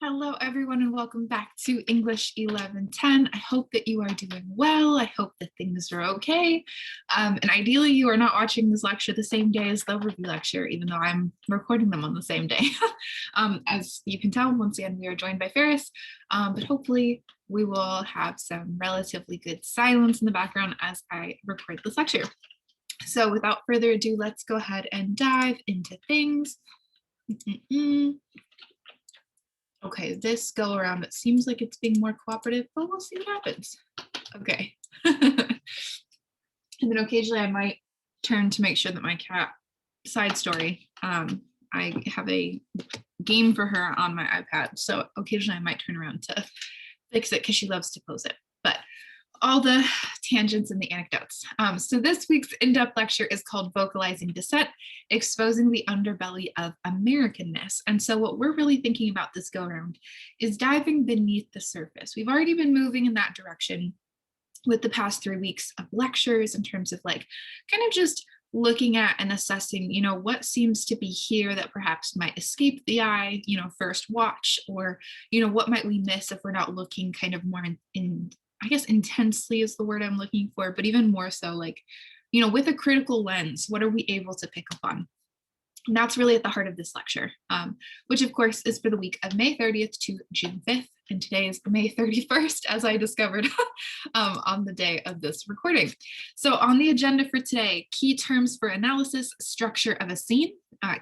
Hello, everyone, and welcome back to English 1110. I hope that you are doing well. I hope that things are okay. And ideally, you are not watching this lecture the same day as the review lecture, even though I'm recording them on the same day. As you can tell, once again, we are joined by Ferris, but hopefully we will have some relatively good silence in the background as I record this lecture. So without further ado, let's go ahead and dive into things. Okay, this go around, it seems like it's being more cooperative, but we'll see what happens. Okay. And then occasionally I might turn to make sure that my cat, side story, I have a game for her on my iPad. So occasionally I might turn around to fix it because she loves to pose it. But all the tangents and the anecdotes. So this week's in-depth lecture is called Vocalizing Dissent, Exposing the Underbelly of Americanness. And so what we're really thinking about this go-around is diving beneath the surface. We've already been moving in that direction with the past 3 weeks of lectures in terms of like kind of just looking at and assessing, what seems to be here that perhaps might escape the eye, first watch, or, what might we miss if we're not looking kind of more in I guess intensely is the word I'm looking for, but even more so like, with a critical lens, what are we able to pick up on? And that's really at the heart of this lecture, which of course is for the week of May 30th to June 5th. And today is May 31st, as I discovered on the day of this recording. So on the agenda for today, key terms for analysis, structure of a scene,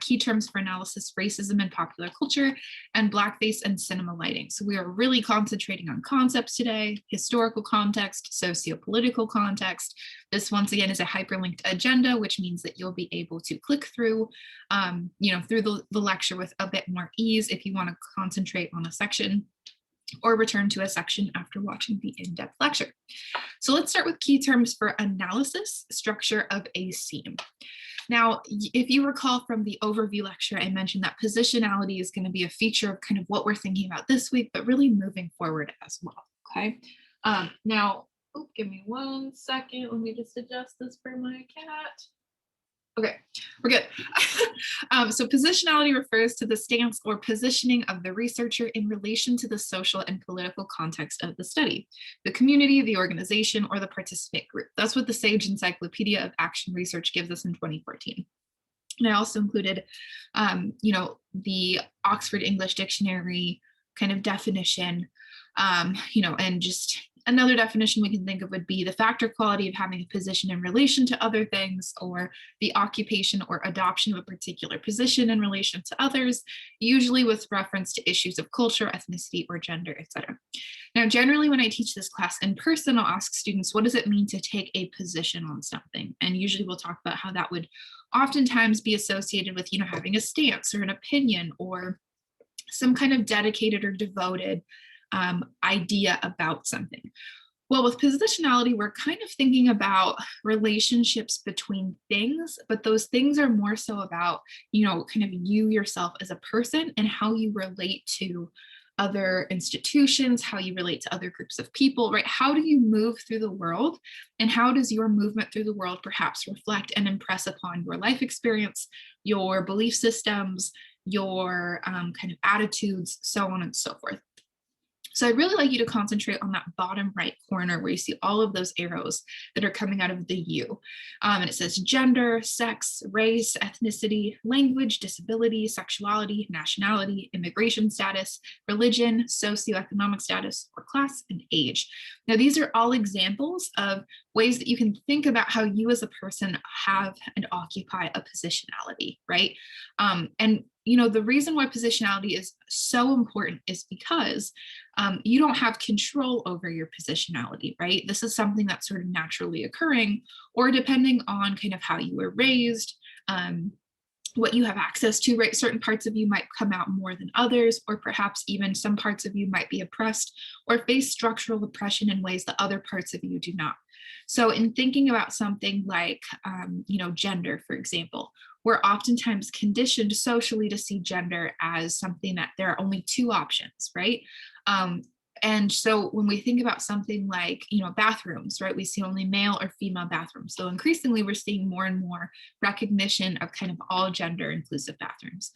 key terms for analysis, racism and popular culture, and blackface and cinema lighting. So we are really concentrating on concepts today, historical context, socio-political context. This once again is a hyperlinked agenda, which means that you'll be able to click through through the lecture with a bit more ease if you want to concentrate on a section or return to a section after watching the in-depth lecture. So let's start with key terms for analysis, structure of a scene. Now, if you recall from the overview lecture, I mentioned that positionality is going to be a feature of kind of what we're thinking about this week, but really moving forward as well, okay? Now, give me 1 second. Let me just adjust this for my cat. Okay, we're good. So positionality refers to the stance or positioning of the researcher in relation to the social and political context of the study, the community, the organization, or the participant group. That's what the Sage Encyclopedia of Action Research gives us in 2014. And I also included, the Oxford English Dictionary kind of definition, and just another definition we can think of would be the fact or quality of having a position in relation to other things, or the occupation or adoption of a particular position in relation to others, usually with reference to issues of culture, ethnicity, or gender, etc. Now, generally, when I teach this class in person, I'll ask students, what does it mean to take a position on something? And usually we'll talk about how that would oftentimes be associated with, having a stance or an opinion or some kind of dedicated or devoted idea about something. Well, with positionality, we're kind of thinking about relationships between things, but those things are more so about, kind of you yourself as a person and how you relate to other institutions, how you relate to other groups of people, right? How do you move through the world? And how does your movement through the world perhaps reflect and impress upon your life experience, your belief systems, your kind of attitudes, so on and so forth. So I'd really like you to concentrate on that bottom right corner where you see all of those arrows that are coming out of the U. And it says gender, sex, race, ethnicity, language, disability, sexuality, nationality, immigration status, religion, socioeconomic status, or class, and age. Now, these are all examples of ways that you can think about how you as a person have and occupy a positionality, right? And the reason why positionality is so important is because you don't have control over your positionality, right? This is something that's sort of naturally occurring, or depending on kind of how you were raised, what you have access to, right? Certain parts of you might come out more than others, or perhaps even some parts of you might be oppressed or face structural oppression in ways that other parts of you do not. So in thinking about something like, gender, for example, we're oftentimes conditioned socially to see gender as something that there are only 2 options, right? And so when we think about something like, bathrooms, right, we see only male or female bathrooms. So increasingly, we're seeing more and more recognition of kind of all gender inclusive bathrooms.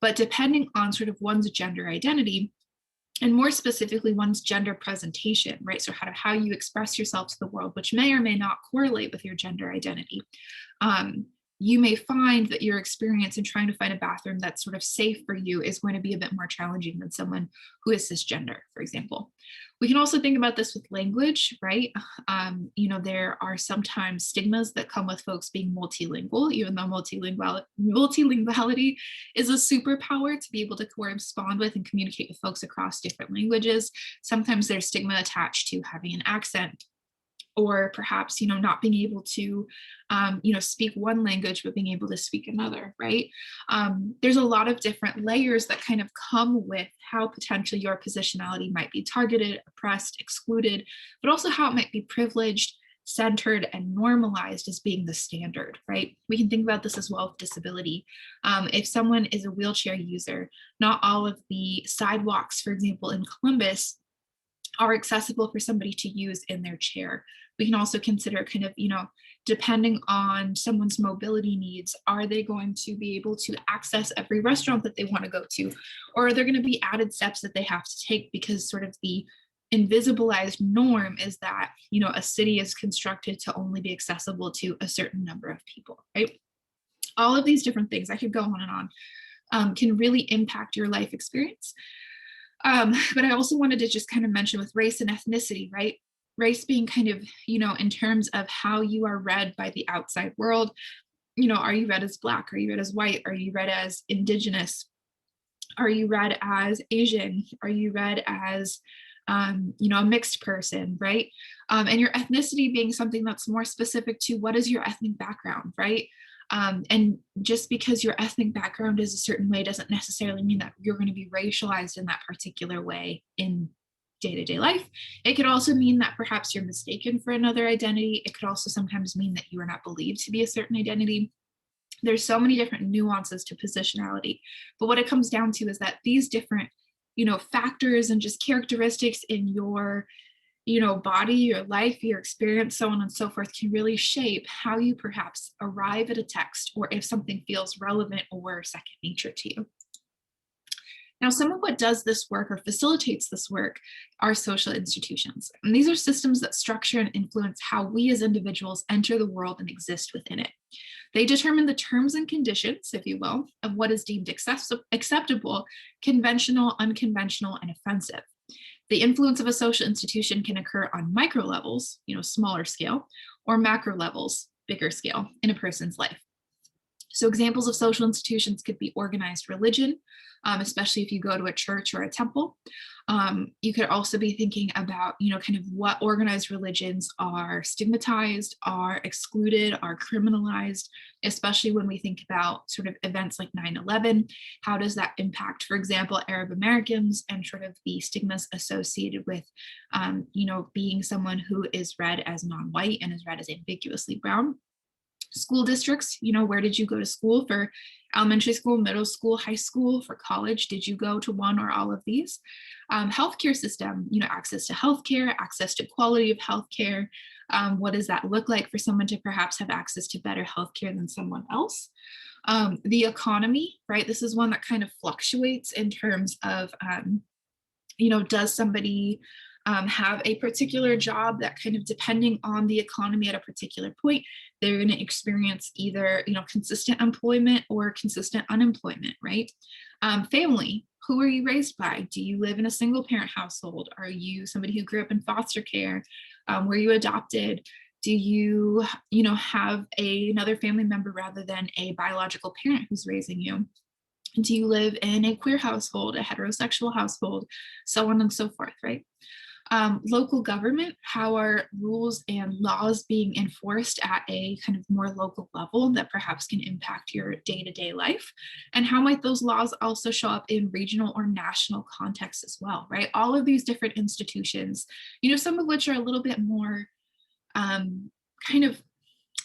But depending on sort of one's gender identity, and more specifically one's gender presentation, right? So how you express yourself to the world, which may or may not correlate with your gender identity. You may find that your experience in trying to find a bathroom that's sort of safe for you is going to be a bit more challenging than someone who is cisgender, for example. We can also think about this with language, right? There are sometimes stigmas that come with folks being multilingual, even though multilinguality is a superpower to be able to correspond with and communicate with folks across different languages. Sometimes there's stigma attached to having an accent, or perhaps, not being able to, speak one language, but being able to speak another, right? There's a lot of different layers that kind of come with how potentially your positionality might be targeted, oppressed, excluded, but also how it might be privileged, centered, and normalized as being the standard, right? We can think about this as well with disability. If someone is a wheelchair user, not all of the sidewalks, for example, in Columbus, are accessible for somebody to use in their chair. We can also consider kind of, depending on someone's mobility needs, are they going to be able to access every restaurant that they want to go to? Or are there going to be added steps that they have to take because sort of the invisibilized norm is that, a city is constructed to only be accessible to a certain number of people, right? All of these different things, I could go on and on, can really impact your life experience. But I also wanted to just kind of mention with race and ethnicity, right? Race being kind of, in terms of how you are read by the outside world, are you read as Black? Are you read as white? Are you read as Indigenous? Are you read as Asian? Are you read as, a mixed person, right? And your ethnicity being something that's more specific to what is your ethnic background, right? And just because your ethnic background is a certain way doesn't necessarily mean that you're going to be racialized in that particular way in day-to-day life. It could also mean that perhaps you're mistaken for another identity. It could also sometimes mean that you are not believed to be a certain identity. There's so many different nuances to positionality, but what it comes down to is that these different, factors and just characteristics in your body, your life, your experience, so on and so forth, can really shape how you perhaps arrive at a text, or if something feels relevant or second nature to you. Now, some of what does this work or facilitates this work are social institutions. And these are systems that structure and influence how we as individuals enter the world and exist within it. They determine the terms and conditions, if you will, of what is deemed acceptable, conventional, unconventional, and offensive. The influence of a social institution can occur on micro levels, smaller scale, or macro levels, bigger scale, in a person's life. So examples of social institutions could be organized religion, especially if you go to a church or a temple. You could also be thinking about, kind of what organized religions are stigmatized, are excluded, are criminalized, especially when we think about sort of events like 9/11. How does that impact, for example, Arab Americans and sort of the stigmas associated with, being someone who is read as non-white and is read as ambiguously brown? School districts, where did you go to school? For elementary school, middle school, high school, for college, did you go to one or all of these? Healthcare system, access to healthcare, access to quality of healthcare. What does that look like for someone to perhaps have access to better healthcare than someone else? The economy, right? This is one that kind of fluctuates in terms of, does somebody have a particular job that kind of, depending on the economy at a particular point, they're going to experience either, consistent employment or consistent unemployment, right? Family, who are you raised by? Do you live in a single parent household? Are you somebody who grew up in foster care? Were you adopted? Do you, have another family member rather than a biological parent who's raising you? Do you live in a queer household, a heterosexual household, so on and so forth, right? Local government, how are rules and laws being enforced at a kind of more local level that perhaps can impact your day-to-day life? And how might those laws also show up in regional or national contexts as well, right? All of these different institutions, some of which are a little bit more kind of,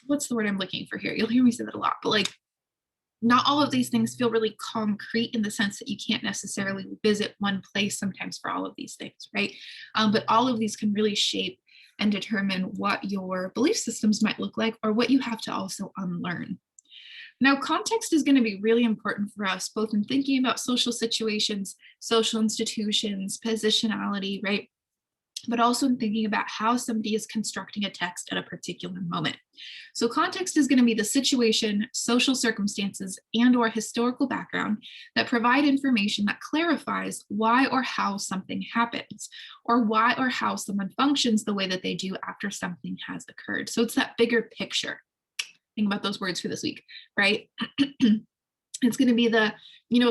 what's the word I'm looking for here? You'll hear me say that a lot, but not all of these things feel really concrete in the sense that you can't necessarily visit one place sometimes for all of these things, right? But all of these can really shape and determine what your belief systems might look like, or what you have to also unlearn. Now, context is going to be really important for us, both in thinking about social situations, social institutions, positionality, right? But also in thinking about how somebody is constructing a text at a particular moment. So context is going to be the situation, social circumstances, and or historical background that provide information that clarifies why or how something happens, or why or how someone functions the way that they do after something has occurred. So it's that bigger picture. Think about those words for this week, right? It's going to be the,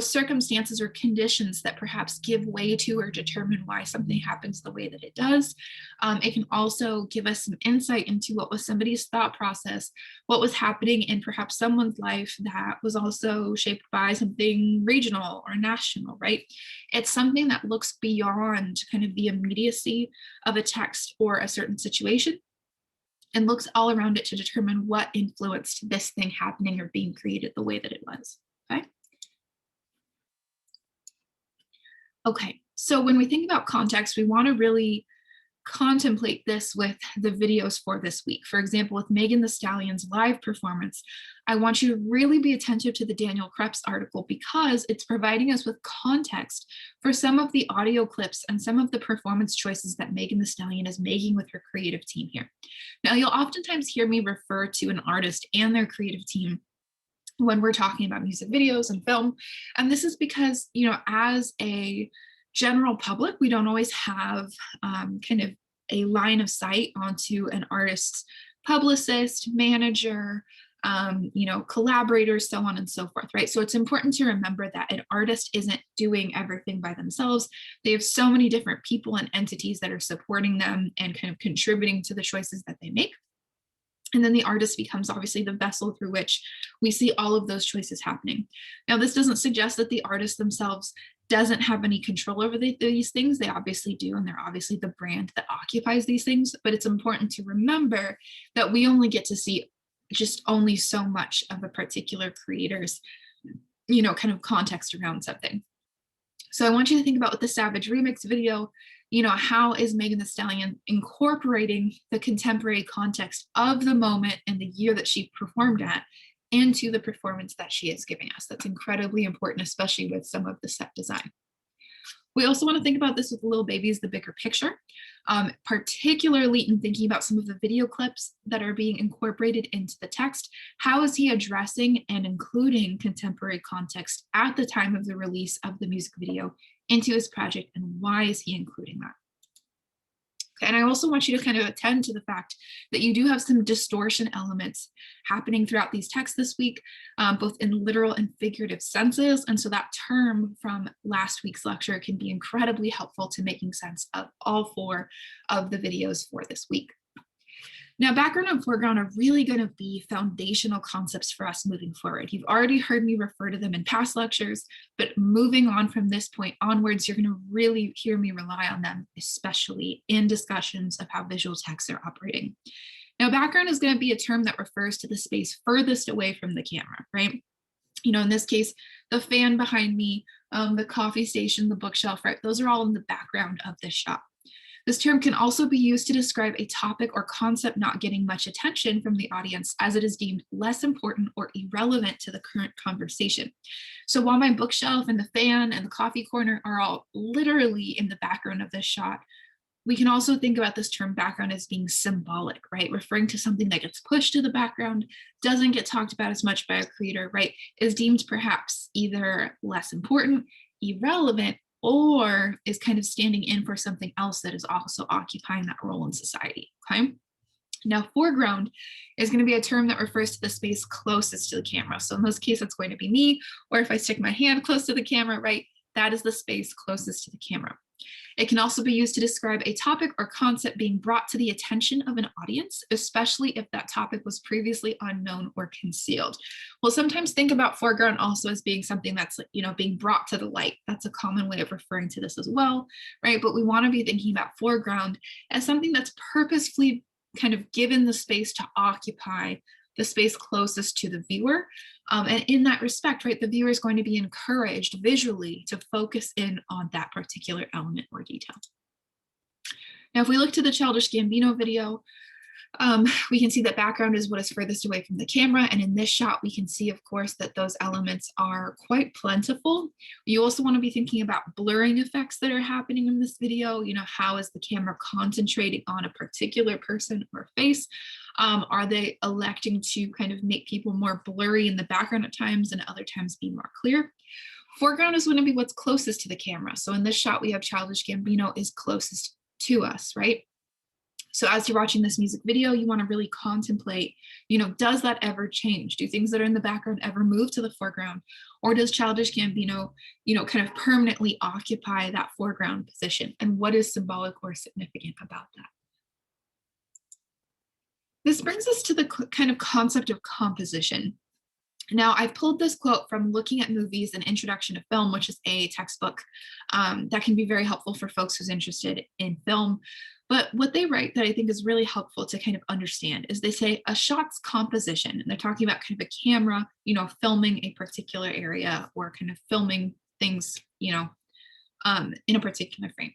circumstances or conditions that perhaps give way to or determine why something happens the way that it does. It can also give us some insight into what was somebody's thought process, what was happening in perhaps someone's life that was also shaped by something regional or national, right? It's something that looks beyond kind of the immediacy of a text or a certain situation and looks all around it to determine what influenced this thing happening or being created the way that it was. Okay, so when we think about context, we want to really contemplate this with the videos for this week. For example, with Megan Thee Stallion's live performance, I want you to really be attentive to the Daniel Krebs article because it's providing us with context for some of the audio clips and some of the performance choices that Megan Thee Stallion is making with her creative team here. Now, you'll oftentimes hear me refer to an artist and their creative team when we're talking about music videos and film. And this is because, as a general public, we don't always have kind of a line of sight onto an artist's publicist, manager, collaborators, so on and so forth, right? So it's important to remember that an artist isn't doing everything by themselves. They have so many different people and entities that are supporting them and kind of contributing to the choices that they make. And then the artist becomes obviously the vessel through which we see all of those choices happening. Now, this doesn't suggest that the artist themselves doesn't have any control over these things. They obviously do, and they're obviously the brand that occupies these things. But it's important to remember that we only get to see just only so much of a particular creator's, kind of context around something. So I want you to think about with the Savage Remix video, how is Megan Thee Stallion incorporating the contemporary context of the moment and the year that she performed at into the performance that she is giving us? That's incredibly important, especially with some of the set design. We also want to think about this with Lil Baby's The Bigger Picture, particularly in thinking about some of the video clips that are being incorporated into the text. How is he addressing and including contemporary context at the time of the release of the music video into his project, and why is he including that? And I also want you to kind of attend to the fact that you do have some distortion elements happening throughout these texts this week, both in literal and figurative senses. And so that term from last week's lecture can be incredibly helpful to making sense of all 4 of the videos for this week. Now, background and foreground are really going to be foundational concepts for us moving forward. You've already heard me refer to them in past lectures, but moving on from this point onwards, you're going to really hear me rely on them, especially in discussions of how visual texts are operating. Now, background is going to be a term that refers to the space furthest away from the camera, right? In this case, the fan behind me, the coffee station, the bookshelf, right? Those are all in the background of this shot. This term can also be used to describe a topic or concept not getting much attention from the audience as it is deemed less important or irrelevant to the current conversation. So while my bookshelf and the fan and the coffee corner are all literally in the background of this shot, we can also think about this term background as being symbolic, right? Referring to something that gets pushed to the background, doesn't get talked about as much by a creator, right? Is deemed perhaps either less important, irrelevant, or is kind of standing in for something else that is also occupying that role in society, okay? Now, foreground is going to be a term that refers to the space closest to the camera. So in this case, it's going to be me, or if I stick my hand close to the camera, right, that is the space closest to the camera. It can also be used to describe a topic or concept being brought to the attention of an audience, especially if that topic was previously unknown or concealed. We'll sometimes think about foreground also as being something that's, being brought to the light. That's a common way of referring to this as well, right? But we want to be thinking about foreground as something that's purposefully kind of given the space to occupy the space closest to the viewer. And in that respect, right, the viewer is going to be encouraged visually to focus in on that particular element or detail. Now, if we look to the Childish Gambino video, We can see that background is what is furthest away from the camera. And in this shot, we can see, of course, that those elements are quite plentiful. You also want to be thinking about blurring effects that are happening in this video. You know, how is the camera concentrating on a particular person or face? Are they electing to kind of make people more blurry in the background at times and at other times be more clear? Foreground is going to be what's closest to the camera. So in this shot, we have Childish Gambino is closest to us, right? So as you're watching this music video, you want to really contemplate, you know, does that ever change? Do things that are in the background ever move to the foreground? Or does Childish Gambino, you know, kind of permanently occupy that foreground position? And what is symbolic or significant about that? This brings us to the kind of concept of composition. Now, I've pulled this quote from Looking at Movies, An Introduction to Film, which is a textbook that can be very helpful for folks who's interested in film. But what they write that I think is really helpful to kind of understand is they say a shot's composition, and they're talking about kind of a camera, you know, filming a particular area or kind of filming things, you know, in a particular frame.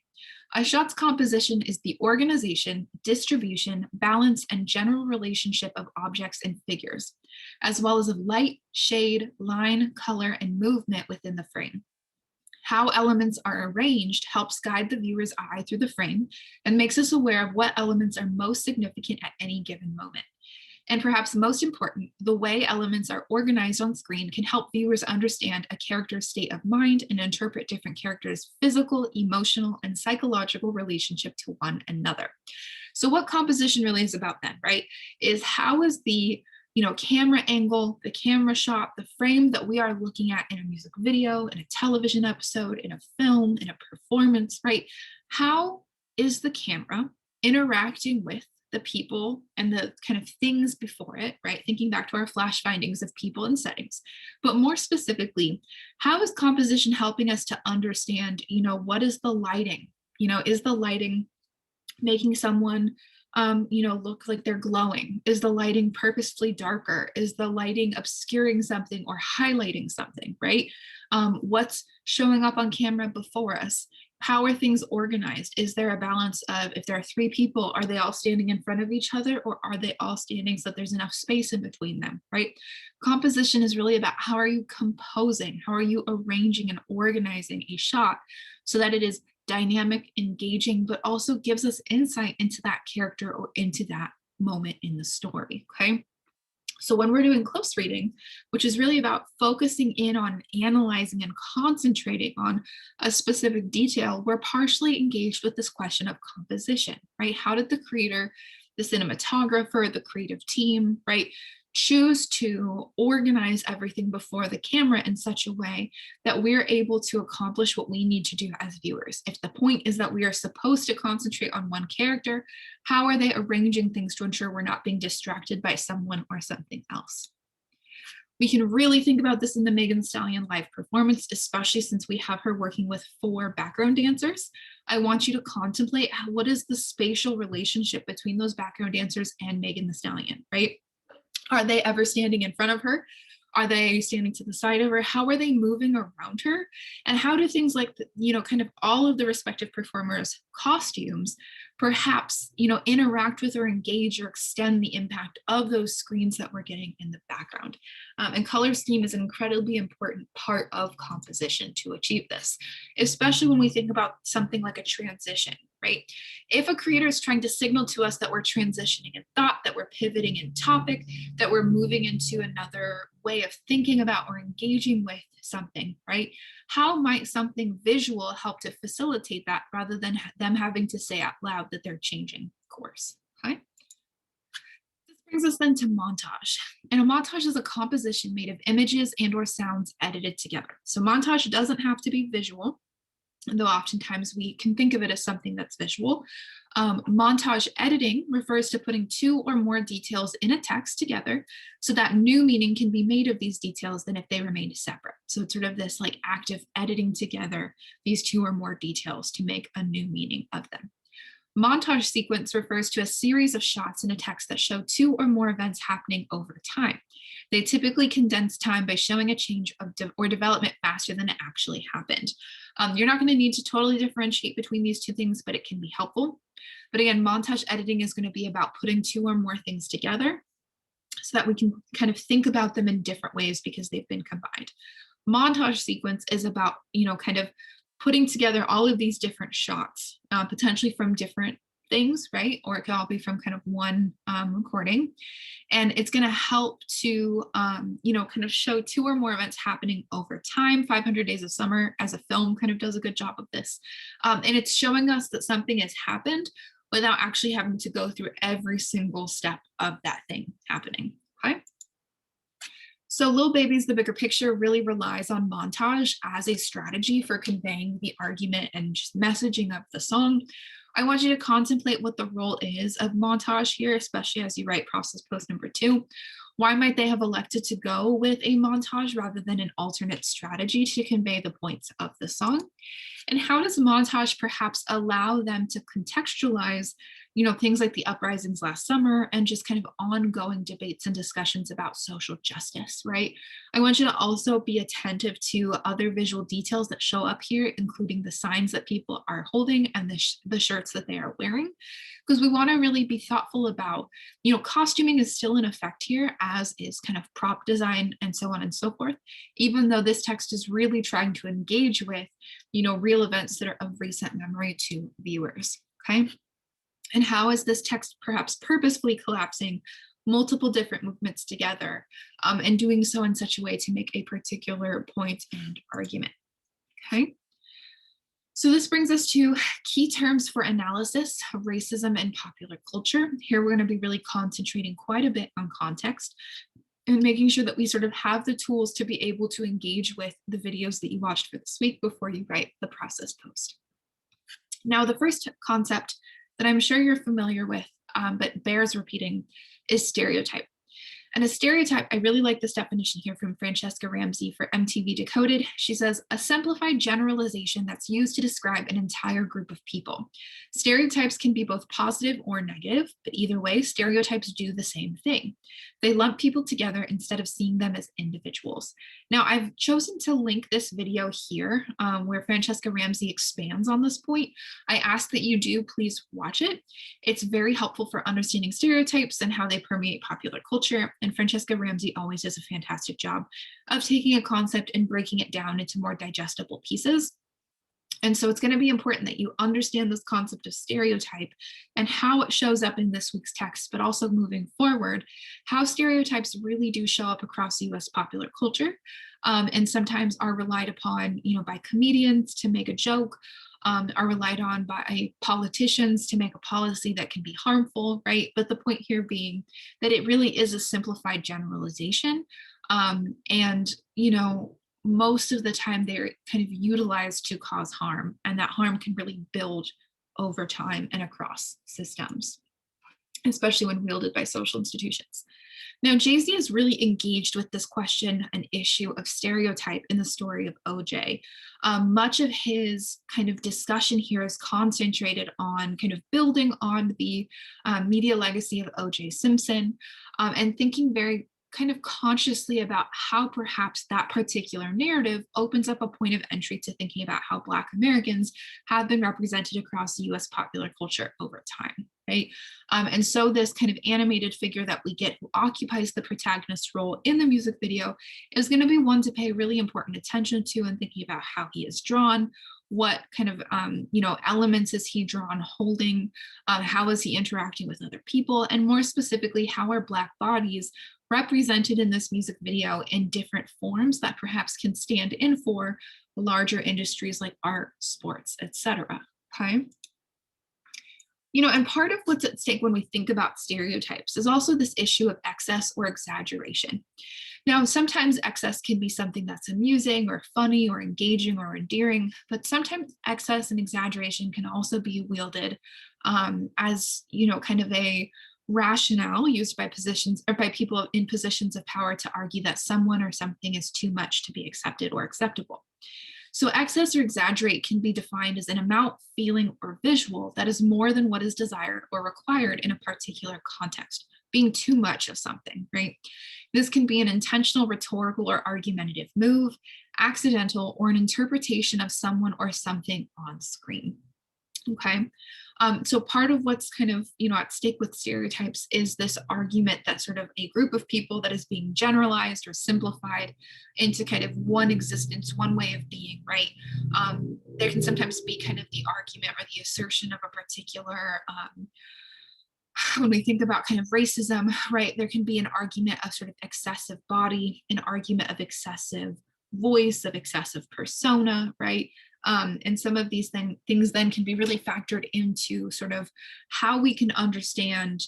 A shot's composition is the organization, distribution, balance, and general relationship of objects and figures, as well as of light, shade, line, color, and movement within the frame. How elements are arranged helps guide the viewer's eye through the frame and makes us aware of what elements are most significant at any given moment. And perhaps most important, the way elements are organized on screen can help viewers understand a character's state of mind and interpret different characters' physical, emotional, and psychological relationship to one another. So what composition really is about then, right, is how is the, you know, camera angle, the camera shot, the frame that we are looking at in a music video, in a television episode, in a film, in a performance, right? How is the camera interacting with the people and the kind of things before it, right? Thinking back to our flash findings of people and settings, but more specifically, how is composition helping us to understand, you know, what is the lighting? You know, is the lighting making someone, you know, look like they're glowing? Is the lighting purposefully darker? Is the lighting obscuring something or highlighting something, right? What's showing up on camera before us? How are things organized? Is there a balance of, if there are three people, are they all standing in front of each other, or are they all standing so that there's enough space in between them, right? Composition is really about how are you composing? How are you arranging and organizing a shot so that it is dynamic, engaging, but also gives us insight into that character or into that moment in the story, okay? So when we're doing close reading, which is really about focusing in on analyzing and concentrating on a specific detail, we're partially engaged with this question of composition, right? How did the creator, the cinematographer, the creative team, right, choose to organize everything before the camera in such a way that we're able to accomplish what we need to do as viewers? If the point is that we are supposed to concentrate on one character, how are they arranging things to ensure we're not being distracted by someone or something else? We can really think about this in the Megan Thee Stallion live performance, especially since we have her working with 4 background dancers. I want you to contemplate what is the spatial relationship between those background dancers and Megan Thee Stallion, right? Are they ever standing in front of her? Are they standing to the side of her? How are they moving around her? And how do things like, you know, kind of all of the respective performers' costumes perhaps, you know, interact with or engage or extend the impact of those screens that we're getting in the background? And color scheme is an incredibly important part of composition to achieve this, especially when we think about something like a transition, right? If a creator is trying to signal to us that we're transitioning in thought, that we're pivoting in topic, that we're moving into another way of thinking about or engaging with something, right? How might something visual help to facilitate that rather than them having to say out loud that they're changing course, okay? This brings us then to montage. And a montage is a composition made of images and or sounds edited together. So montage doesn't have to be visual, though oftentimes we can think of it as something that's visual. Montage editing refers to putting 2 or more details in a text together so that new meaning can be made of these details than if they remained separate. So it's sort of this like active editing together these 2 or more details to make a new meaning of them. Montage sequence refers to a series of shots in a text that show two or more events happening over time. They typically condense time by showing a change or development faster than it actually happened. You're not going to need to totally differentiate between these two things, but it can be helpful. But again, montage editing is going to be about putting two or more things together so that we can kind of think about them in different ways because they've been combined. Montage sequence is about, kind of putting together all of these different shots, potentially from different things, right? Or it could all be from kind of one recording. And it's going to help to, kind of show two or more events happening over time. 500 Days of Summer as a film kind of does a good job of this. And it's showing us that something has happened without actually having to go through every single step of that thing happening, okay? So Lil Baby's The Bigger Picture really relies on montage as a strategy for conveying the argument and just messaging of the song. I want you to contemplate what the role is of montage here, especially as you write process post number 2. Why might they have elected to go with a montage rather than an alternate strategy to convey the points of the song? And how does montage perhaps allow them to contextualize, things like the uprisings last summer and just kind of ongoing debates and discussions about social justice, right? I want you to also be attentive to other visual details that show up here, including the signs that people are holding and the shirts that they are wearing, because we want to really be thoughtful about, costuming is still in effect here, as is kind of prop design and so on and so forth, even though this text is really trying to engage with, real events that are of recent memory to viewers, okay? And how is this text perhaps purposefully collapsing multiple different movements together and doing so in such a way to make a particular point and argument, okay? So this brings us to key terms for analysis of racism and popular culture. Here we're going to be really concentrating quite a bit on context and making sure that we sort of have the tools to be able to engage with the videos that you watched for this week before you write the process post. Now, the first concept that I'm sure you're familiar with, but bears repeating, is stereotype. And a stereotype, I really like this definition here from Francesca Ramsey for MTV Decoded. She says, a simplified generalization that's used to describe an entire group of people. Stereotypes can be both positive or negative, but either way, stereotypes do the same thing. They lump people together instead of seeing them as individuals. Now, I've chosen to link this video here where Francesca Ramsey expands on this point. I ask that you do please watch it. It's very helpful for understanding stereotypes and how they permeate popular culture. And Francesca Ramsey always does a fantastic job of taking a concept and breaking it down into more digestible pieces. And so it's going to be important that you understand this concept of stereotype and how it shows up in this week's text, but also moving forward, how stereotypes really do show up across US popular culture and sometimes are relied upon, by comedians to make a joke, are relied on by politicians to make a policy that can be harmful, right? But the point here being that it really is a simplified generalization. And, most of the time they're kind of utilized to cause harm, and that harm can really build over time and across systems, especially when wielded by social institutions. Now, Jay-Z is really engaged with this question and issue of stereotype in the story of OJ. Much of his kind of discussion here is concentrated on kind of building on the media legacy of OJ Simpson and thinking very kind of consciously about how perhaps that particular narrative opens up a point of entry to thinking about how Black Americans have been represented across US popular culture over time, right? And so this kind of animated figure that we get who occupies the protagonist role in the music video is going to be one to pay really important attention to and thinking about how he is drawn, what kind of elements is he drawn holding, how is he interacting with other people, and more specifically, how are Black bodies represented in this music video in different forms that perhaps can stand in for larger industries like art, sports, etc. Okay. And part of what's at stake when we think about stereotypes is also this issue of excess or exaggeration. Now, sometimes excess can be something that's amusing or funny or engaging or endearing, but sometimes excess and exaggeration can also be wielded as, kind of a rationale used by people in positions of power to argue that someone or something is too much to be accepted or acceptable. So excess or exaggerate can be defined as an amount, feeling, or visual that is more than what is desired or required in a particular context, being too much of something, right? This can be an intentional, rhetorical, or argumentative move, accidental, or an interpretation of someone or something on screen. Okay. So part of what's kind of, at stake with stereotypes is this argument that sort of a group of people that is being generalized or simplified into kind of one existence, one way of being, right? There can sometimes be kind of the argument or the assertion of a particular, when we think about kind of racism, right, there can be an argument of sort of excessive body, an argument of excessive voice, of excessive persona, right? And some of these things then can be really factored into sort of how we can understand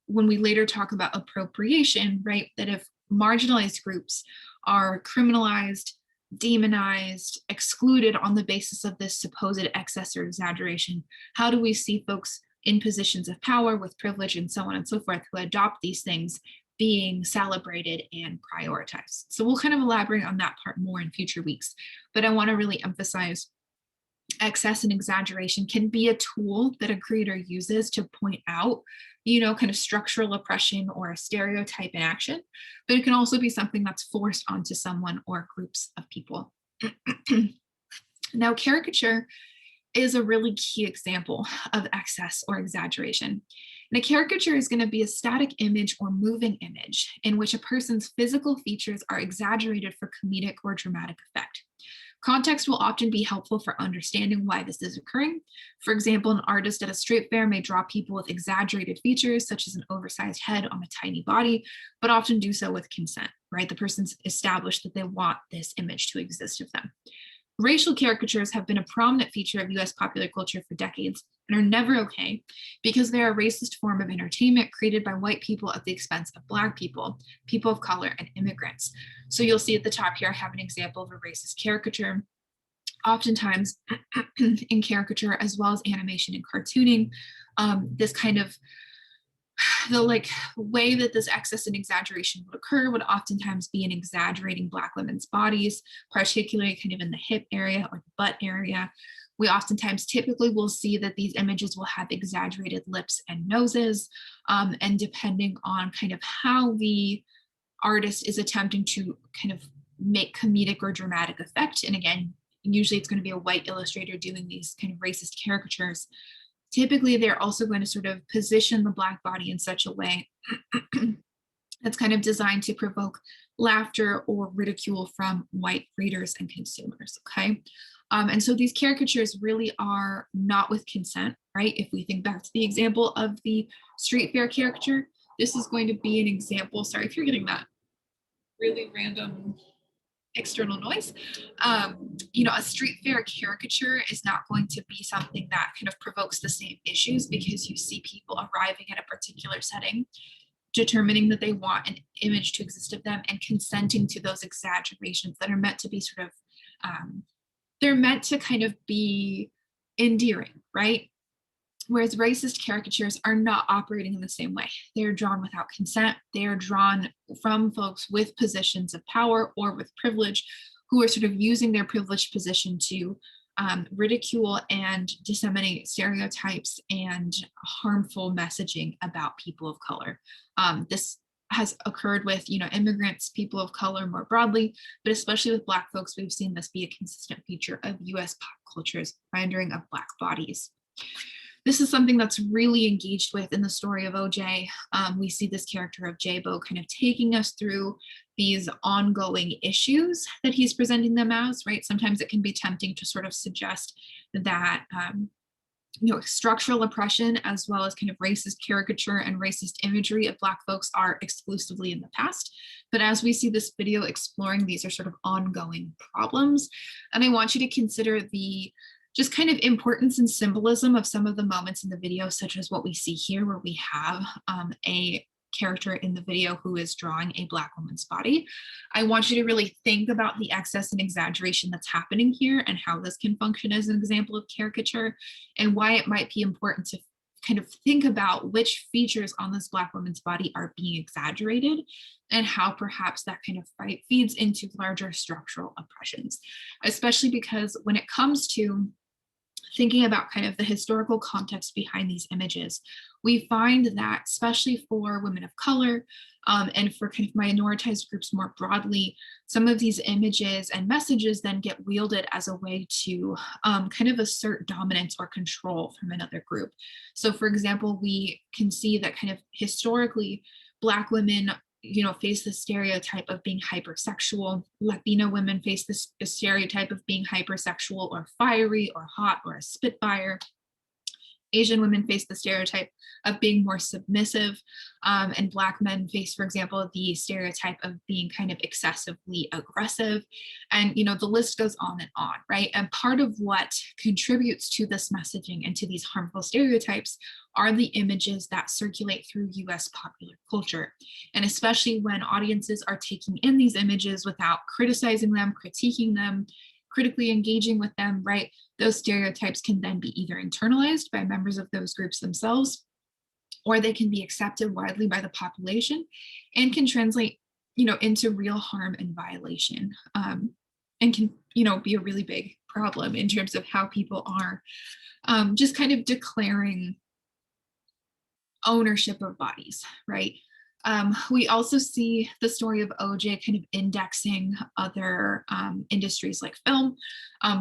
when we later talk about appropriation, right? That if marginalized groups are criminalized, demonized, excluded on the basis of this supposed excess or exaggeration, how do we see folks in positions of power with privilege and so on and so forth who adopt these things being celebrated and prioritized? So we'll kind of elaborate on that part more in future weeks, but I want to really emphasize excess and exaggeration can be a tool that a creator uses to point out, kind of structural oppression or a stereotype in action, but it can also be something that's forced onto someone or groups of people. Now, caricature is a really key example of excess or exaggeration. And a caricature is going to be a static image or moving image in which a person's physical features are exaggerated for comedic or dramatic effect. Context will often be helpful for understanding why this is occurring. For example, an artist at a street fair may draw people with exaggerated features, such as an oversized head on a tiny body, but often do so with consent, right? The person's established that they want this image to exist of them. Racial caricatures have been a prominent feature of US popular culture for decades and are never okay because they're a racist form of entertainment created by white people at the expense of Black people, people of color, and immigrants. So you'll see at the top here, I have an example of a racist caricature. Oftentimes in caricature, as well as animation and cartooning, this kind of the way that this excess and exaggeration would occur would oftentimes be in exaggerating Black women's bodies, particularly kind of in the hip area or the butt area. We oftentimes typically will see that these images will have exaggerated lips and noses, and depending on kind of how the artist is attempting to kind of make comedic or dramatic effect, and again, usually it's going to be a white illustrator doing these kind of racist caricatures, typically they're also going to sort of position the Black body in such a way that's kind of designed to provoke laughter or ridicule from white readers and consumers, okay? And so these caricatures really are not with consent, right? If we think back to the example of the street fair caricature, this is going to be an example, sorry if you're getting that really random external noise. A street fair caricature is not going to be something that kind of provokes the same issues because you see people arriving at a particular setting, determining that they want an image to exist of them and consenting to those exaggerations that are meant to be sort of, they're meant to kind of be endearing, right? Whereas racist caricatures are not operating in the same way. They're drawn without consent. They are drawn from folks with positions of power or with privilege who are sort of using their privileged position to ridicule and disseminate stereotypes and harmful messaging about people of color. This has occurred with, immigrants, people of color more broadly, but especially with Black folks, we've seen this be a consistent feature of US pop culture's rendering of Black bodies. This is something that's really engaged with in the story of OJ. We see this character of J-Bo kind of taking us through these ongoing issues that he's presenting them as, right? Sometimes it can be tempting to sort of suggest that, structural oppression as well as kind of racist caricature and racist imagery of Black folks are exclusively in the past. But as we see this video exploring, these are sort of ongoing problems. And I want you to consider the just kind of importance and symbolism of some of the moments in the video, such as what we see here, where we have a character in the video who is drawing a Black woman's body. I want you to really think about the excess and exaggeration that's happening here and how this can function as an example of caricature and why it might be important to kind of think about which features on this Black woman's body are being exaggerated and how perhaps that kind of feeds into larger structural oppressions, especially because when it comes to thinking about kind of the historical context behind these images, we find that especially for women of color and for kind of minoritized groups more broadly, some of these images and messages then get wielded as a way to kind of assert dominance or control from another group. So for example, we can see that kind of historically, Black women face the stereotype of being hypersexual. Latina women face this stereotype of being hypersexual or fiery or hot or a spitfire. Asian women face the stereotype of being more submissive, and Black men face, for example, the stereotype of being kind of excessively aggressive. And, the list goes on, right? And part of what contributes to this messaging and to these harmful stereotypes are the images that circulate through US popular culture. And especially when audiences are taking in these images without criticizing them, critiquing them, critically engaging with them, right? Those stereotypes can then be either internalized by members of those groups themselves, or they can be accepted widely by the population and can translate, into real harm and violation, and can, be a really big problem in terms of how people are just kind of declaring ownership of bodies, right? We also see the story of OJ kind of indexing other industries like film.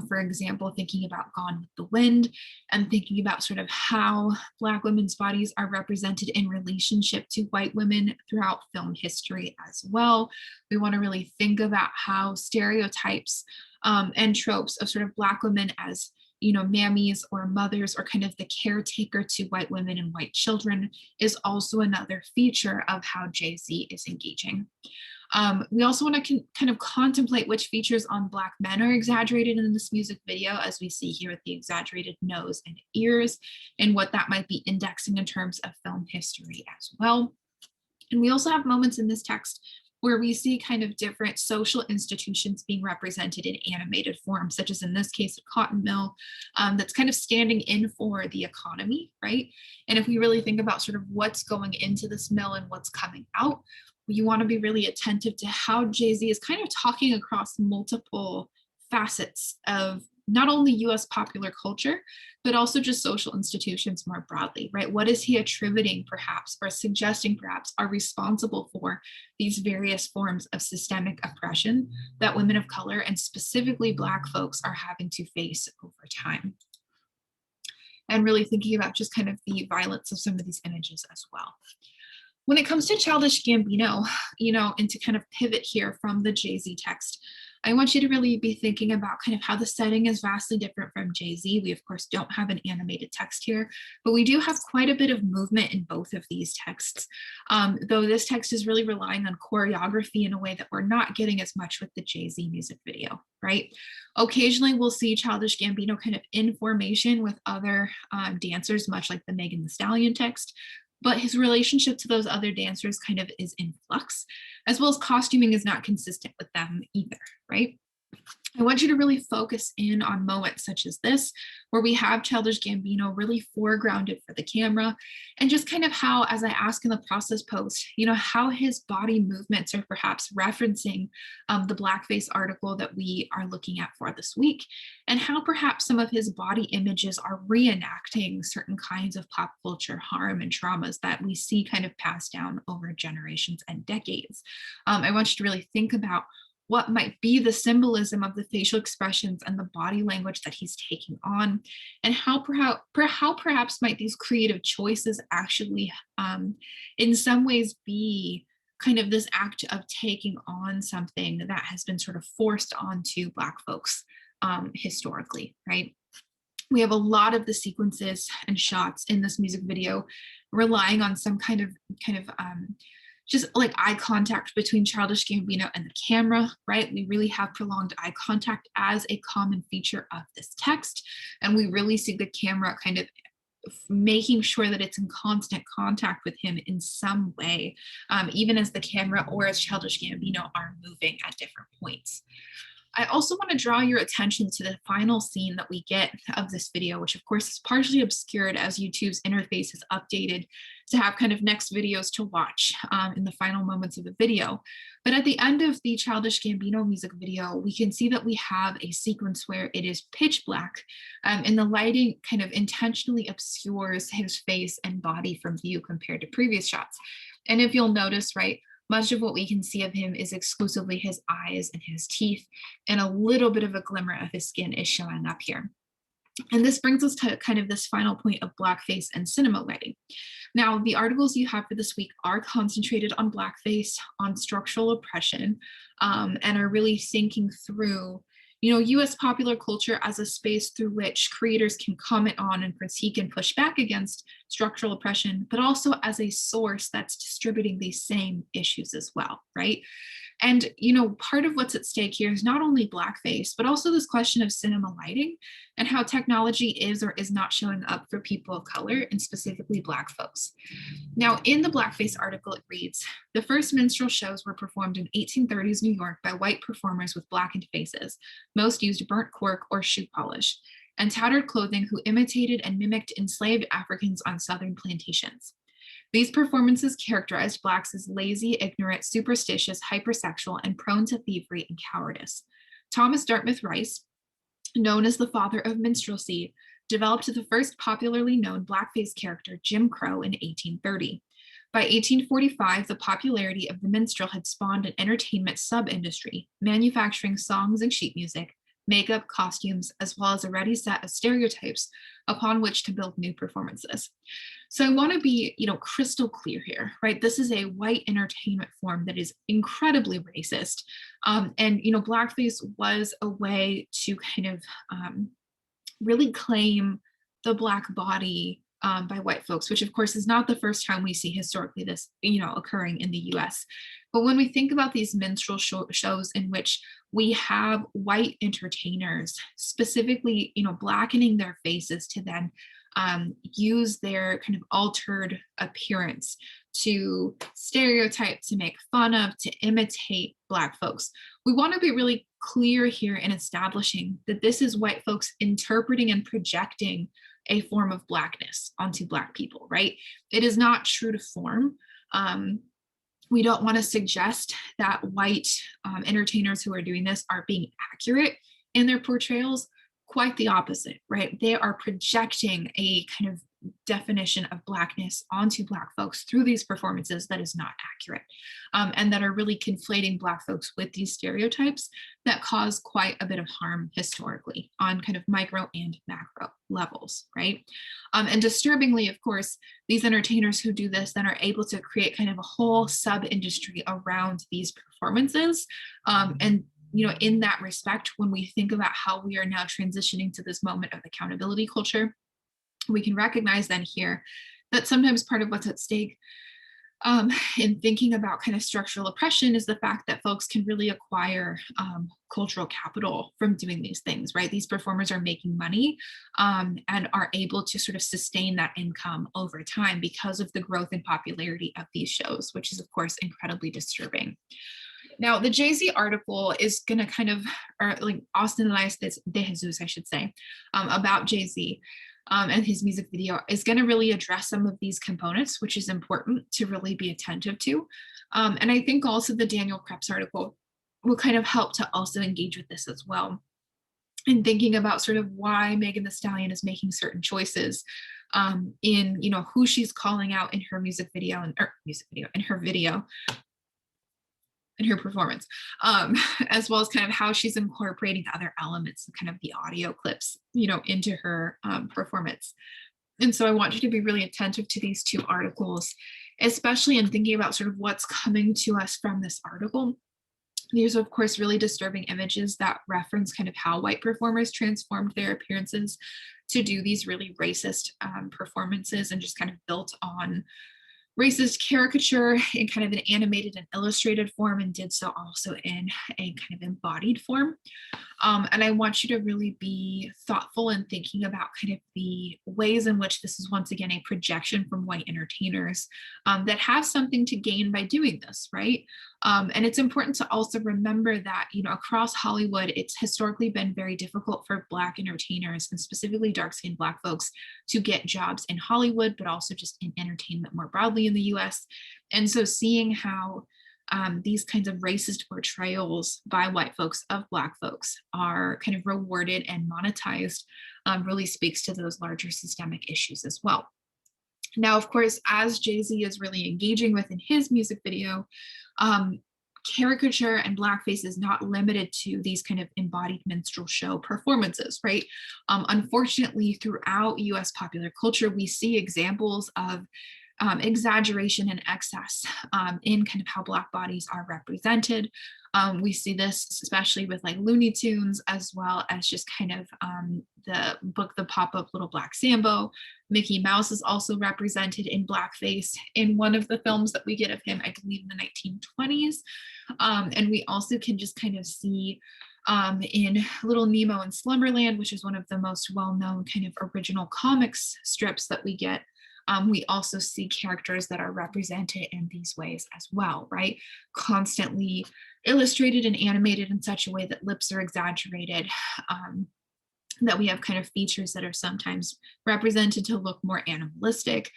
For example, thinking about Gone with the Wind and thinking about sort of how Black women's bodies are represented in relationship to white women throughout film history as well. We want to really think about how stereotypes and tropes of sort of Black women as mammies or mothers or kind of the caretaker to white women and white children is also another feature of how Jay-Z is engaging. We also want to kind of contemplate which features on Black men are exaggerated in this music video, as we see here with the exaggerated nose and ears, and what that might be indexing in terms of film history as well. And we also have moments in this text where we see kind of different social institutions being represented in animated form, such as in this case, a cotton mill that's kind of standing in for the economy, right? And if we really think about sort of what's going into this mill and what's coming out, you want to be really attentive to how Jay-Z is kind of talking across multiple facets of not only US popular culture, but also just social institutions more broadly, right? What is he attributing perhaps or suggesting perhaps are responsible for these various forms of systemic oppression that women of color and specifically Black folks are having to face over time? And really thinking about just kind of the violence of some of these images as well. When it comes to Childish Gambino, and to kind of pivot here from the Jay-Z text, I want you to really be thinking about kind of how the setting is vastly different from Jay-Z. We, of course, don't have an animated text here, but we do have quite a bit of movement in both of these texts, though this text is really relying on choreography in a way that we're not getting as much with the Jay-Z music video, right? Occasionally, we'll see Childish Gambino kind of in formation with other dancers, much like the Megan Thee Stallion text, but his relationship to those other dancers kind of is in flux, as well as costuming is not consistent with them either, right? I want you to really focus in on moments such as this, where we have Childish Gambino really foregrounded for the camera, and just kind of how, as I ask in the process post, how his body movements are perhaps referencing the Blackface article that we are looking at for this week, and how perhaps some of his body images are reenacting certain kinds of pop culture harm and traumas that we see kind of passed down over generations and decades. I want you to really think about what might be the symbolism of the facial expressions and the body language that he's taking on, and how perhaps might these creative choices actually in some ways be kind of this act of taking on something that has been sort of forced onto Black folks historically, right? We have a lot of the sequences and shots in this music video relying on some kind of just like eye contact between Childish Gambino and the camera, right? We really have prolonged eye contact as a common feature of this text. And we really see the camera kind of making sure that it's in constant contact with him in some way, even as the camera or as Childish Gambino are moving at different points. I also want to draw your attention to the final scene that we get of this video, which of course is partially obscured as YouTube's interface is updated to have kind of next videos to watch in the final moments of the video. But at the end of the Childish Gambino music video, we can see that we have a sequence where it is pitch black and the lighting kind of intentionally obscures his face and body from view compared to previous shots. And if you'll notice, right, much of what we can see of him is exclusively his eyes and his teeth, and a little bit of a glimmer of his skin is showing up here. And this brings us to kind of this final point of blackface and cinema lighting. Now, the articles you have for this week are concentrated on blackface, on structural oppression, and are really thinking through US popular culture as a space through which creators can comment on and critique and push back against structural oppression, but also as a source that's distributing these same issues as well, right? And, part of what's at stake here is not only blackface, but also this question of cinema lighting and how technology is or is not showing up for people of color, and specifically Black folks. Now, in the blackface article, it reads, the first minstrel shows were performed in 1830s New York by white performers with blackened faces. Most used burnt cork or shoe polish and tattered clothing who imitated and mimicked enslaved Africans on Southern plantations. These performances characterized Blacks as lazy, ignorant, superstitious, hypersexual, and prone to thievery and cowardice. Thomas Dartmouth Rice, known as the father of minstrelsy, developed the first popularly known blackface character, Jim Crow, in 1830. By 1845, the popularity of the minstrel had spawned an entertainment sub-industry, manufacturing songs and sheet music, makeup, costumes, as well as a ready set of stereotypes upon which to build new performances. So I want to be, crystal clear here, right? This is a white entertainment form that is incredibly racist. And blackface was a way to kind of really claim the Black body by white folks, which of course is not the first time we see historically this, occurring in the US. But when we think about these minstrel shows in which we have white entertainers specifically, blackening their faces to then use their kind of altered appearance to stereotype, to make fun of, to imitate Black folks. We want to be really clear here in establishing that this is white folks interpreting and projecting a form of Blackness onto Black people, right? It is not true to form. We don't want to suggest that white entertainers who are doing this are being accurate in their portrayals. Quite the opposite, right? They are projecting a kind of definition of Blackness onto Black folks through these performances that is not accurate, and that are really conflating Black folks with these stereotypes that cause quite a bit of harm historically on kind of micro and macro levels, right? And disturbingly, of course, these entertainers who do this then are able to create kind of a whole sub-industry around these performances. And in that respect, when we think about how we are now transitioning to this moment of accountability culture, we can recognize then here that sometimes part of what's at stake in thinking about kind of structural oppression is the fact that folks can really acquire cultural capital from doing these things, right? These performers are making money and are able to sort of sustain that income over time because of the growth and popularity of these shows, which is of course incredibly disturbing. Now, the Jay-Z article is going to kind of, or like Austin Elias de Jesus, I should say, about Jay-Z and his music video is going to really address some of these components, which is important to really be attentive to. And I think also the Daniel Krebs article will kind of help to also engage with this as well. And thinking about sort of why Megan Thee Stallion is making certain choices in, who she's calling out in her music video, in her video, in her performance, as well as kind of how she's incorporating other elements, kind of the audio clips, into her performance. And so I want you to be really attentive to these two articles, especially in thinking about sort of what's coming to us from this article. These are, of course, really disturbing images that reference kind of how white performers transformed their appearances to do these really racist performances and just kind of built on racist caricature in kind of an animated and illustrated form, and did so also in a kind of embodied form. And I want you to really be thoughtful in thinking about kind of the ways in which this is once again a projection from white entertainers that have something to gain by doing this, right? And it's important to also remember that, you know, across Hollywood, it's historically been very difficult for Black entertainers and specifically dark-skinned Black folks to get jobs in Hollywood, but also just in entertainment more broadly in the US. And so seeing how these kinds of racist portrayals by white folks of Black folks are kind of rewarded and monetized really speaks to those larger systemic issues as well. Now, of course, as Jay-Z is really engaging with in his music video, caricature and blackface is not limited to these kind of embodied minstrel show performances, right? Unfortunately, throughout US popular culture, we see examples of exaggeration and excess in kind of how Black bodies are represented. We see this especially with like Looney Tunes, as well as just kind of the book, The Pop-Up Little Black Sambo. Mickey Mouse is also represented in blackface in one of the films that we get of him, I believe in the 1920s. And we also can just kind of see in Little Nemo and Slumberland, which is one of the most well-known kind of original comics strips that we get, we also see characters that are represented in these ways as well, right? Constantly illustrated and animated in such a way that lips are exaggerated, that we have kind of features that are sometimes represented to look more animalistic.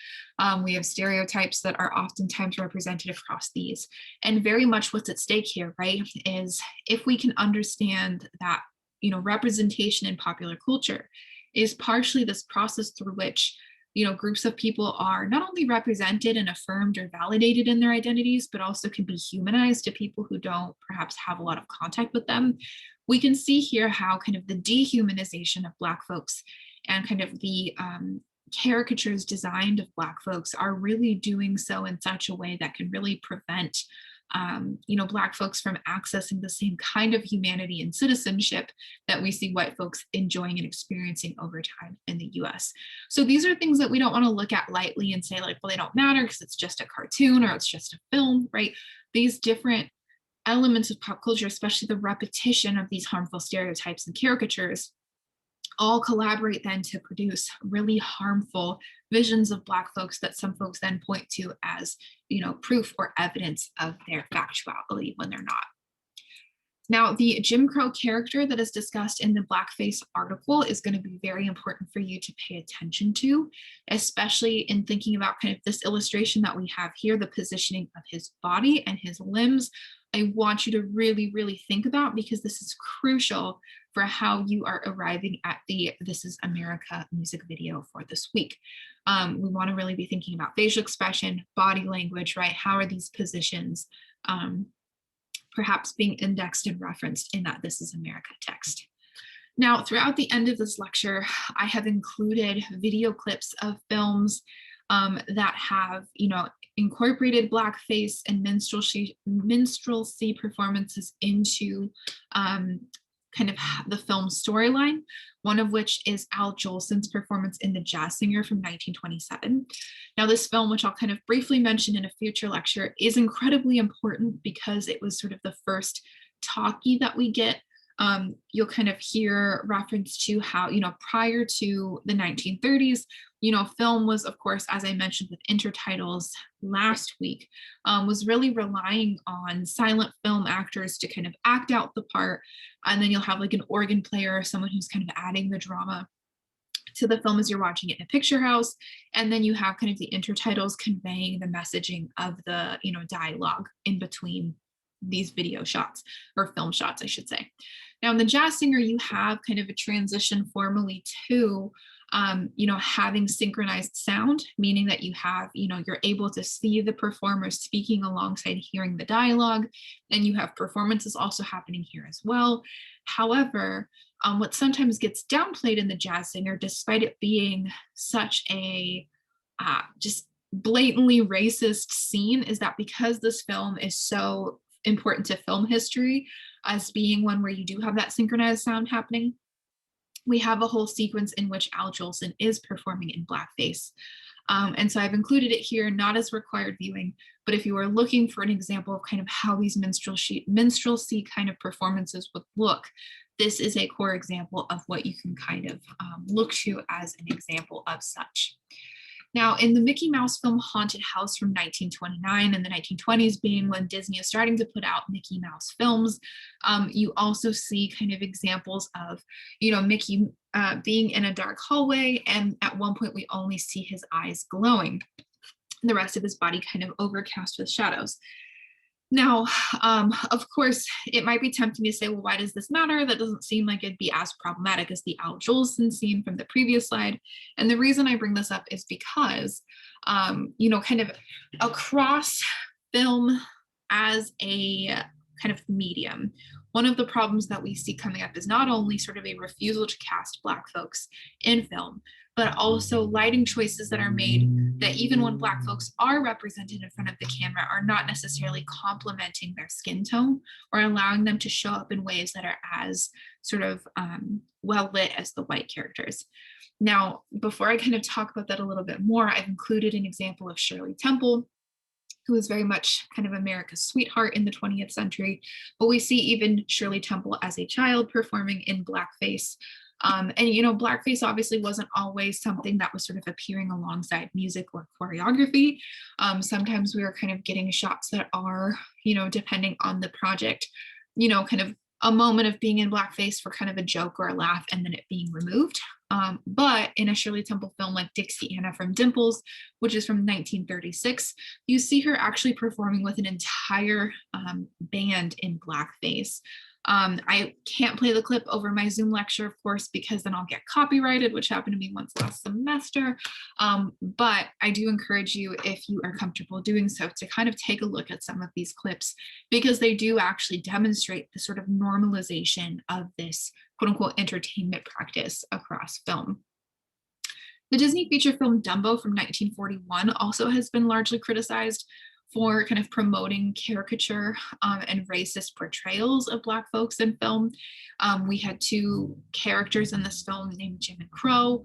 We have stereotypes that are oftentimes represented across these. And very much what's at stake here, right, is if we can understand that, you know, representation in popular culture is partially this process through which, you know, groups of people are not only represented and affirmed or validated in their identities, but also can be humanized to people who don't perhaps have a lot of contact with them. We can see here how kind of the dehumanization of Black folks and kind of the caricatures designed of Black folks are really doing so in such a way that can really prevent you know, Black folks from accessing the same kind of humanity and citizenship that we see white folks enjoying and experiencing over time in the US. So these are things that we don't want to look at lightly and say like, well, they don't matter because it's just a cartoon or it's just a film, right? These different elements of pop culture, especially the repetition of these harmful stereotypes and caricatures, all collaborate then to produce really harmful visions of Black folks that some folks then point to as, you know, proof or evidence of their factuality when they're not. Now, the Jim Crow character that is discussed in the Blackface article is going to be very important for you to pay attention to, especially in thinking about kind of this illustration that we have here, the positioning of his body and his limbs. I want you to really, really think about, because this is crucial for how you are arriving at the This Is America music video for this week. We want to really be thinking about facial expression, body language, right? How are these positions perhaps being indexed and referenced in that This Is America text? Now, throughout the end of this lecture, I have included video clips of films that have, you know, incorporated blackface and minstrelsy performances into kind of the film storyline, one of which is Al Jolson's performance in The Jazz Singer from 1927. Now, this film, which I'll kind of briefly mention in a future lecture, is incredibly important because it was sort of the first talkie that we get. You'll kind of hear reference to how, you know, prior to the 1930s, you know, film was, of course, as I mentioned with intertitles last week, was really relying on silent film actors to kind of act out the part. And then you'll have like an organ player or someone who's kind of adding the drama to the film as you're watching it in a picture house. And then you have kind of the intertitles conveying the messaging of the, you know, dialogue in between these video shots, or film shots, I should say. Now in The Jazz Singer, you have kind of a transition formally to you know, having synchronized sound, meaning that you have, you know, you're able to see the performer speaking alongside hearing the dialogue, and you have performances also happening here as well. However, what sometimes gets downplayed in The Jazz Singer, despite it being such a just blatantly racist scene, is that because this film is so important to film history as being one where you do have that synchronized sound happening, we have a whole sequence in which Al Jolson is performing in blackface. And so I've included it here, not as required viewing, but if you are looking for an example of kind of how these minstrelsy kind of performances would look, this is a core example of what you can kind of look to as an example of such. Now, in the Mickey Mouse film Haunted House from 1929, and the 1920s being when Disney is starting to put out Mickey Mouse films, you also see kind of examples of, Mickey being in a dark hallway, and at one point we only see his eyes glowing, and the rest of his body kind of overcast with shadows. Now, of course, it might be tempting to say, well, why does this matter? That doesn't seem like it'd be as problematic as the Al Jolson scene from the previous slide. And the reason I bring this up is because, kind of across film as a kind of medium, one of the problems that we see coming up is not only sort of a refusal to cast Black folks in film, but also lighting choices that are made that even when Black folks are represented in front of the camera are not necessarily complementing their skin tone or allowing them to show up in ways that are as sort of well lit as the white characters. Now, before I kind of talk about that a little bit more, I've included an example of Shirley Temple, who was very much kind of America's sweetheart in the 20th century. But we see even Shirley Temple as a child performing in blackface. And, blackface obviously wasn't always something that was sort of appearing alongside music or choreography. Sometimes we were kind of getting shots that are, depending on the project, kind of a moment of being in blackface for kind of a joke or a laugh and then it being removed. But in a Shirley Temple film like Dixie Anna from Dimples, which is from 1936, you see her actually performing with an entire band in blackface. I can't play the clip over my Zoom lecture, of course, because then I'll get copyrighted, which happened to me once last semester. But I do encourage you, if you are comfortable doing so, to kind of take a look at some of these clips, because they do actually demonstrate the sort of normalization of this quote unquote entertainment practice across film. The Disney feature film Dumbo from 1941 also has been largely criticized for kind of promoting caricature and racist portrayals of Black folks in film. We had two characters in this film named Jim and Crow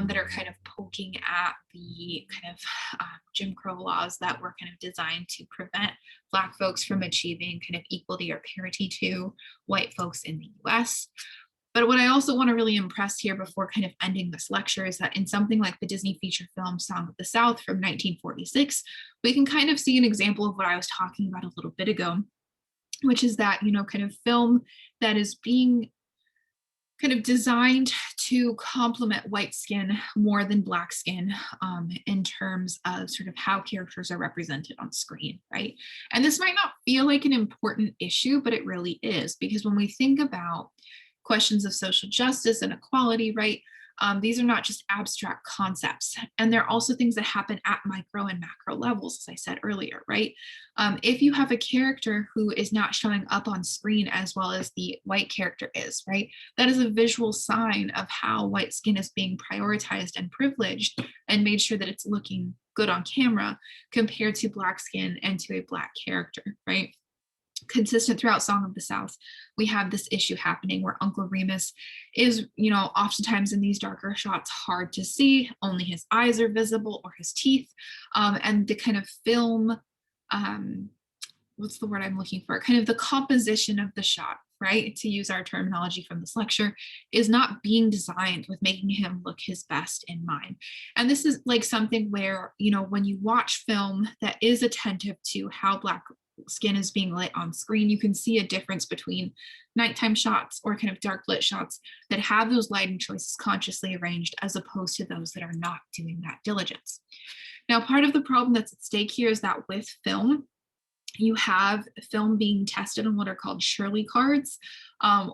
that are kind of poking at the kind of Jim Crow laws that were kind of designed to prevent Black folks from achieving kind of equality or parity to white folks in the US. But what I also want to really impress here before kind of ending this lecture is that in something like the Disney feature film Song of the South from 1946, we can kind of see an example of what I was talking about a little bit ago, which is that, kind of film that is being kind of designed to complement white skin more than Black skin in terms of sort of how characters are represented on screen, right? And this might not feel like an important issue, but it really is, because when we think about questions of social justice and equality, right? These are not just abstract concepts. And they're also things that happen at micro and macro levels, as I said earlier, right? If you have a character who is not showing up on screen as well as the white character is, right? That is a visual sign of how white skin is being prioritized and privileged and made sure that it's looking good on camera compared to Black skin and to a Black character, right? Consistent throughout Song of the South, we have this issue happening where Uncle Remus is, oftentimes in these darker shots hard to see, only his eyes are visible or his teeth, and the kind of film, what's the word I'm looking for? Kind of the composition of the shot, right? To use our terminology from this lecture, is not being designed with making him look his best in mind. And this is like something where, when you watch film that is attentive to how Black skin is being lit on screen, you can see a difference between nighttime shots or kind of dark lit shots that have those lighting choices consciously arranged as opposed to those that are not doing that diligence. Now, part of the problem that's at stake here is that with film, you have film being tested on what are called Shirley cards,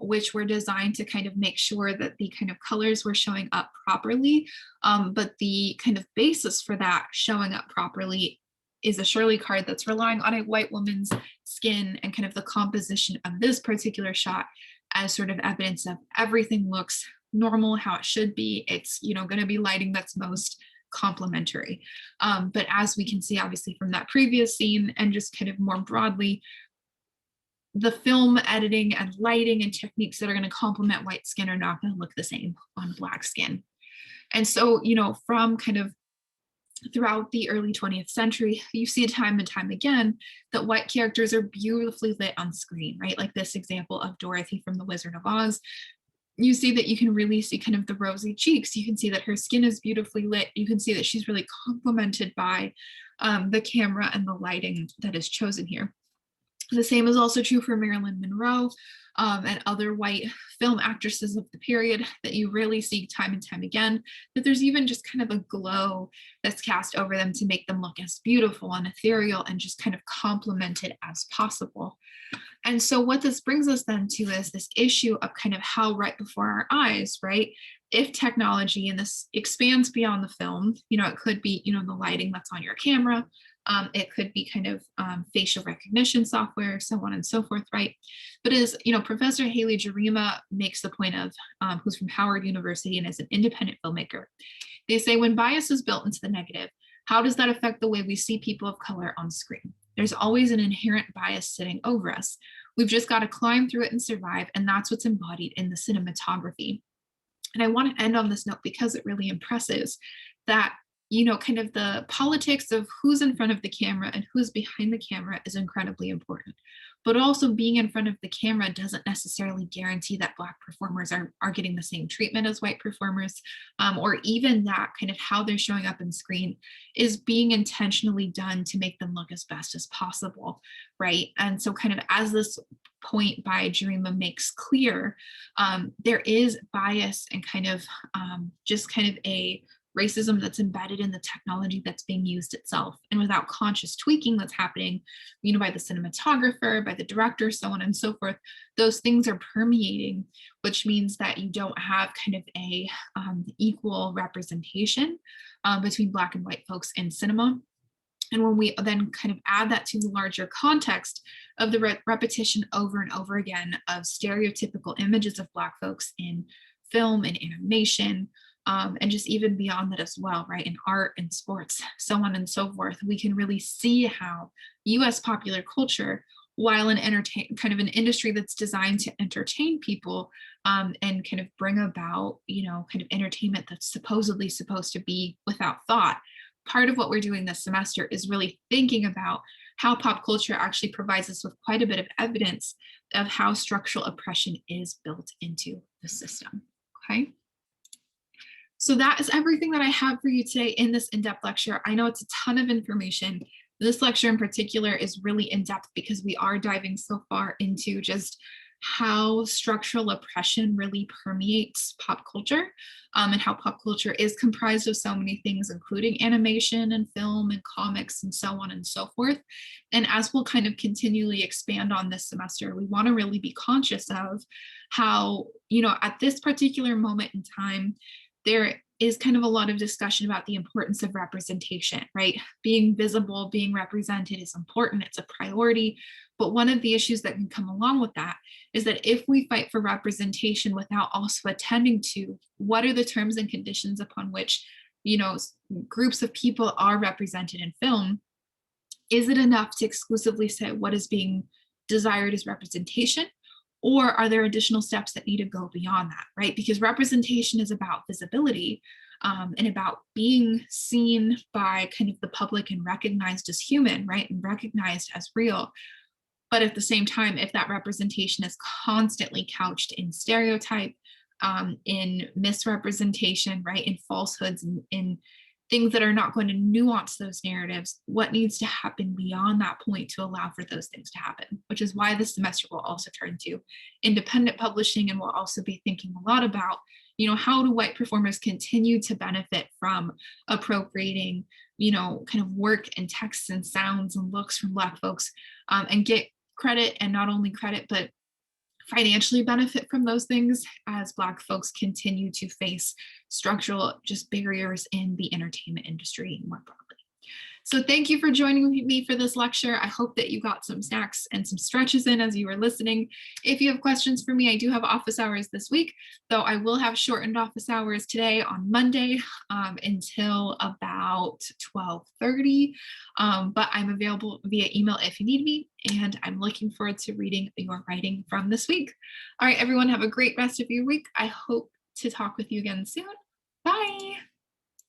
which were designed to kind of make sure that the kind of colors were showing up properly. But the kind of basis for that showing up properly is a Shirley card that's relying on a white woman's skin and kind of the composition of this particular shot as sort of evidence of everything looks normal, how it should be. It's, going to be lighting that's most complementary. But as we can see, obviously from that previous scene and just kind of more broadly, the film editing and lighting and techniques that are going to complement white skin are not going to look the same on Black skin. And so, from kind of throughout the early 20th century, you see time and time again that white characters are beautifully lit on screen, right? Like this example of Dorothy from The Wizard of Oz. You see that you can really see kind of the rosy cheeks. You can see that her skin is beautifully lit. You can see that she's really complemented by the camera and the lighting that is chosen here. The same is also true for Marilyn Monroe and other white film actresses of the period, that you really see time and time again, that there's even just kind of a glow that's cast over them to make them look as beautiful and ethereal and just kind of complemented as possible. And so what this brings us then to is this issue of kind of how right before our eyes, right? If technology, and this expands beyond the film, it could be, the lighting that's on your camera. It could be kind of facial recognition software, so on and so forth, right? But as Professor Haley Jarima makes the point of, who's from Howard University and is an independent filmmaker, they say when bias is built into the negative, how does that affect the way we see people of color on screen? There's always an inherent bias sitting over us. We've just got to climb through it and survive, and that's what's embodied in the cinematography. And I want to end on this note because it really impresses that kind of the politics of who's in front of the camera and who's behind the camera is incredibly important. But also being in front of the camera doesn't necessarily guarantee that Black performers are getting the same treatment as white performers, or even that kind of how they're showing up on screen is being intentionally done to make them look as best as possible, right? And so kind of as this point by Jarima makes clear, there is bias and kind of just kind of a racism that's embedded in the technology that's being used itself. And without conscious tweaking that's happening, by the cinematographer, by the director, so on and so forth, those things are permeating, which means that you don't have kind of a equal representation between Black and white folks in cinema. And when we then kind of add that to the larger context of the repetition over and over again of stereotypical images of Black folks in film and animation, and just even beyond that as well, right? In art and sports, so on and so forth, we can really see how US popular culture, while an kind of an industry that's designed to entertain people and kind of bring about, kind of entertainment that's supposedly supposed to be without thought. Part of what we're doing this semester is really thinking about how pop culture actually provides us with quite a bit of evidence of how structural oppression is built into the system, okay? So that is everything that I have for you today in this in-depth lecture. I know it's a ton of information. This lecture in particular is really in-depth because we are diving so far into just how structural oppression really permeates pop culture, and how pop culture is comprised of so many things, including animation and film and comics and so on and so forth. And as we'll kind of continually expand on this semester, we want to really be conscious of how, at this particular moment in time, there is kind of a lot of discussion about the importance of representation, right? Being visible, being represented is important, it's a priority. But one of the issues that can come along with that is that if we fight for representation without also attending to what are the terms and conditions upon which, groups of people are represented in film, is it enough to exclusively say what is being desired as representation? Or are there additional steps that need to go beyond that, right? Because representation is about visibility and about being seen by kind of the public and recognized as human, right? And recognized as real. But at the same time, if that representation is constantly couched in stereotype, in misrepresentation, right? In falsehoods, in things that are not going to nuance those narratives, what needs to happen beyond that point to allow for those things to happen, which is why this semester will also turn to independent publishing, and we'll also be thinking a lot about, how do white performers continue to benefit from appropriating, kind of work and texts and sounds and looks from Black folks, and get credit, and not only credit, but financially benefit from those things as Black folks continue to face structural just barriers in the entertainment industry more broadly. So thank you for joining me for this lecture. I hope that you got some snacks and some stretches in as you were listening. If you have questions for me, I do have office hours this week, though I will have shortened office hours today on Monday until about 12:30. But I'm available via email if you need me, and I'm looking forward to reading your writing from this week. All right, everyone, have a great rest of your week. I hope to talk with you again soon.